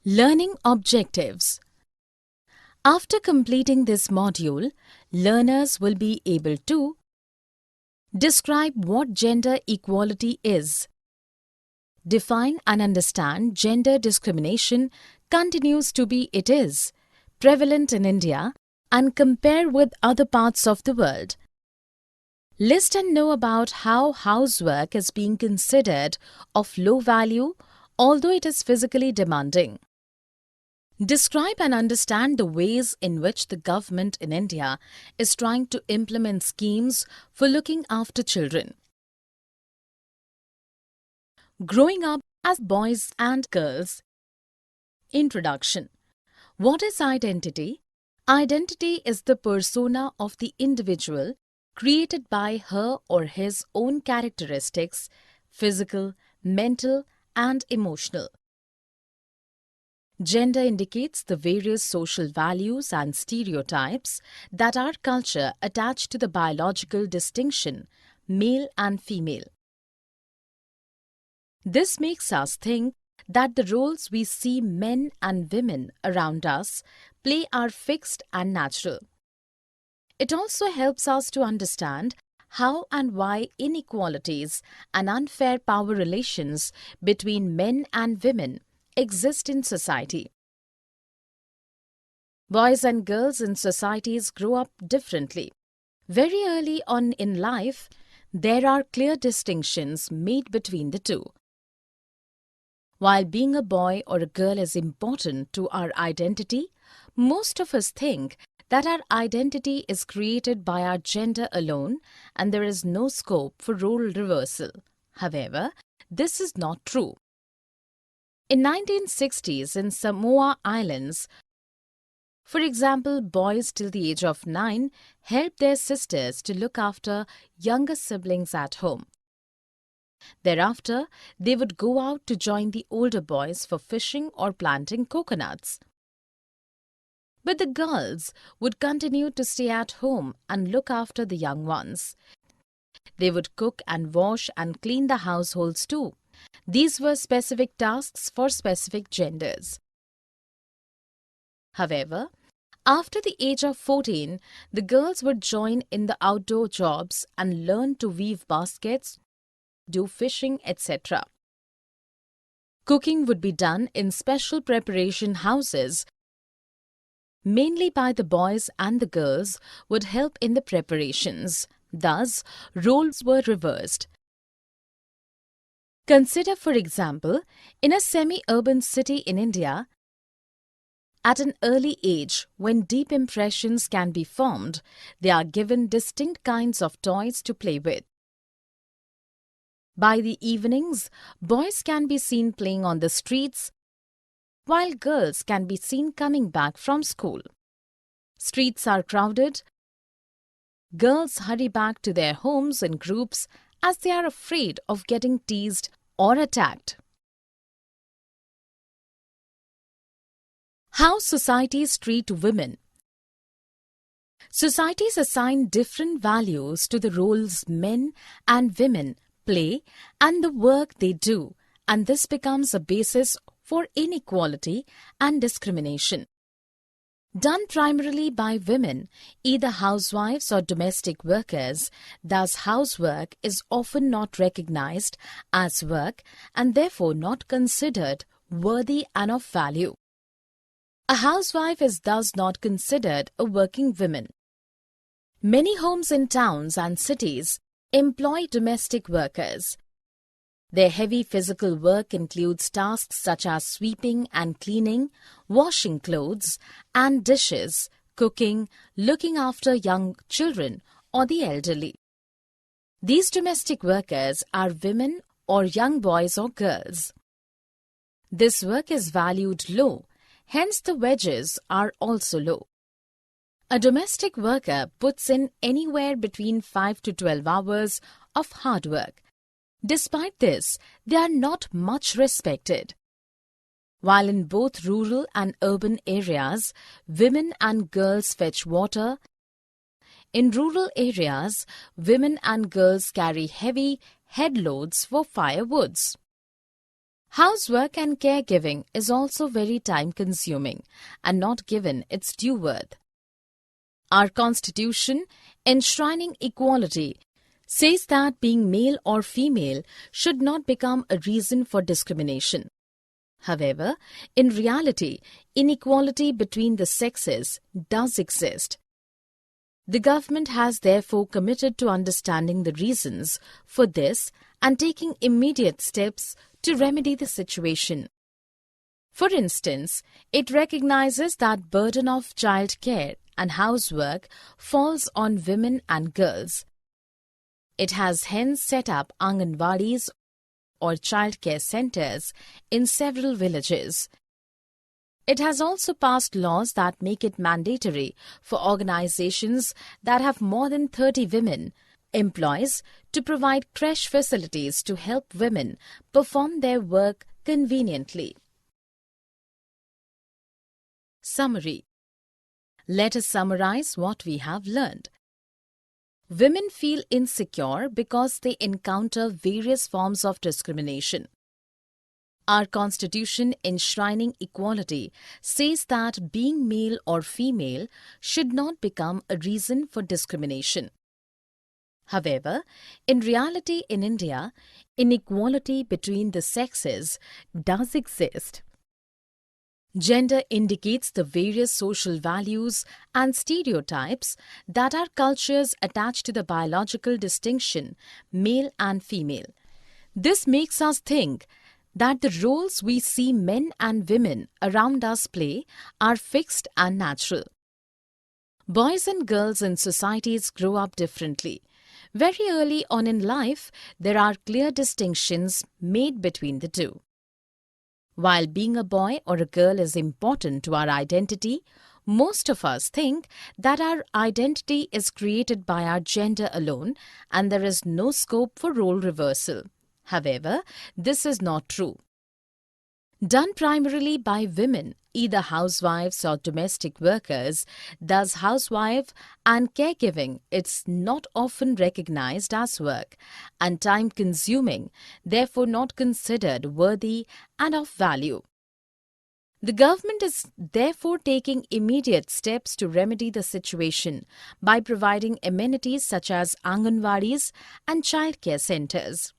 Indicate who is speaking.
Speaker 1: Learning objectives. After completing this module, learners will be able to describe what gender equality is, define and understand gender discrimination continues to be it is prevalent in India and compare with other parts of the world. List and know about how housework is being considered of low value although it is physically demanding. Describe and understand the ways in which the government in India is trying to implement schemes for looking after children. Growing up as boys and girls. Introduction. What is identity? Identity is the persona of the individual created by her or his own characteristics, physical, mental, and emotional. Gender indicates the various social values and stereotypes that our culture attach to the biological distinction, male and female. This makes us think that the roles we see men and women around us play are fixed and natural. It also helps us to understand how and why inequalities and unfair power relations between men and women exist in society. Boys and girls in societies grow up differently. Very early on in life, there are clear distinctions made between the two. While being a boy or a girl is important to our identity, most of us think that our identity is created by our gender alone and there is no scope for role reversal. However, this is not true. In 1960s in Samoa Islands, for example, boys till the age of 9 helped their sisters to look after younger siblings at home. Thereafter, they would go out to join the older boys for fishing or planting coconuts. But the girls would continue to stay at home and look after the young ones. They would cook and wash and clean the households too. These were specific tasks for specific genders. However, after the age of 14, the girls would join in the outdoor jobs and learn to weave baskets, do fishing, etc. Cooking would be done in special preparation houses. Mainly by the boys, and the girls would help in the preparations. Thus, roles were reversed. Consider, for example, in a semi-urban city in India, at an early age, when deep impressions can be formed, they are given distinct kinds of toys to play with. By the evenings, boys can be seen playing on the streets, while girls can be seen coming back from school. Streets are crowded. Girls hurry back to their homes in groups as they are afraid of getting teased or attacked. How societies treat women. Societies assign different values to the roles men and women play and the work they do, and this becomes a basis for inequality and discrimination. Done primarily by women, either housewives or domestic workers, thus housework is often not recognized as work and therefore not considered worthy and of value. A housewife is thus not considered a working woman. Many homes in towns and cities employ domestic workers. Their heavy physical work includes tasks such as sweeping and cleaning, washing clothes and dishes, cooking, looking after young children or the elderly. These domestic workers are women or young boys or girls. This work is valued low, hence the wages are also low. A domestic worker puts in anywhere between 5 to 12 hours of hard work. Despite this, they are not much respected. While in both rural and urban areas, women and girls fetch water, in rural areas, women and girls carry heavy head loads for firewoods. Housework and caregiving is also very time-consuming and not given its due worth. Our Constitution, enshrining equality, says that being male or female should not become a reason for discrimination. However, in reality, inequality between the sexes does exist. The government has therefore committed to understanding the reasons for this and taking immediate steps to remedy the situation. For instance, it recognizes that burden of child care and housework falls on women and girls. It has hence set up Anganwadis or childcare centers in several villages. It has also passed laws that make it mandatory for organizations that have more than 30 women employees to provide creche facilities to help women perform their work conveniently. Summary. Let us summarize what we have learned. Women feel insecure because they encounter various forms of discrimination. Our Constitution, enshrining equality, says that being male or female should not become a reason for discrimination. However, in reality in India, inequality between the sexes does exist. Gender indicates the various social values and stereotypes that our cultures attach to the biological distinction male and female. This makes us think that the roles we see men and women around us play are fixed and natural. Boys and girls in societies grow up differently. Very early on in life, there are clear distinctions made between the two. While being a boy or a girl is important to our identity, most of us think that our identity is created by our gender alone and there is no scope for role reversal. However, this is not true. Done primarily by women, either housewives or domestic workers, thus housewife and caregiving, it's not often recognized as work and time-consuming, therefore not considered worthy and of value. The government is therefore taking immediate steps to remedy the situation by providing amenities such as Anganwadis and childcare centers.